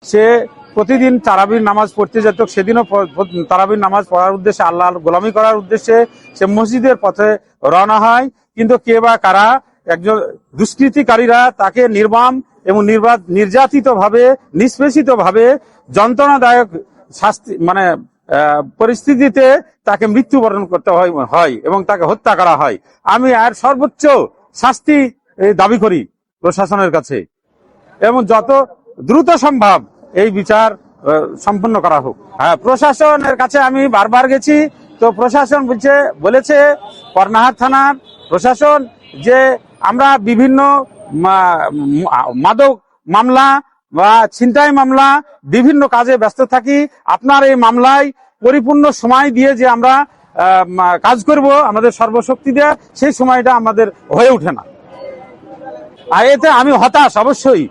সে প্রতিদিন তারাবির নামাজ পড়তে যেত, সেদিনও তারাবির নামাজ পড়ার উদ্দেশ্যে, আল্লাহর গোলামি করার উদ্দেশ্যে সে মসজিদের পথে রওনা হয়। কিন্তু কে বা কারা একজন দুষ্কৃতিকারীরা তাকে নির্মম এবং নির্যাতিত ভাবে, নিষ্পেষিত ভাবে, যন্ত্রণাদায়ক শাস্তি মানে পরিস্থিতিতে তাকে মৃত্যুবরণ করতে হয় এবং তাকে হত্যা করা হয়। আমি আর সর্বোচ্চ শাস্তি দাবি করি প্রশাসনের কাছে, এবং যত দ্রুত সম্ভব এই বিচার সম্পন্ন করা হোক। হ্যাঁ, প্রশাসনের কাছে আমি বারবার গেছি, তো প্রশাসন বলেছে কর্ণাহাট থানার প্রশাসন যে আমরা বিভিন্ন মাদক মামলা বা ছিনতাই মামলা বিভিন্ন কাজে ব্যস্ত থাকি, আপনার এই মামলায় পরিপূর্ণ সময় দিয়ে যে আমরা কাজ করব আমাদের সর্বশক্তি দিয়ে, সেই সময়টা আমাদের হয়ে ওঠে না। আর এতে আমি হতাশ অবশ্যই।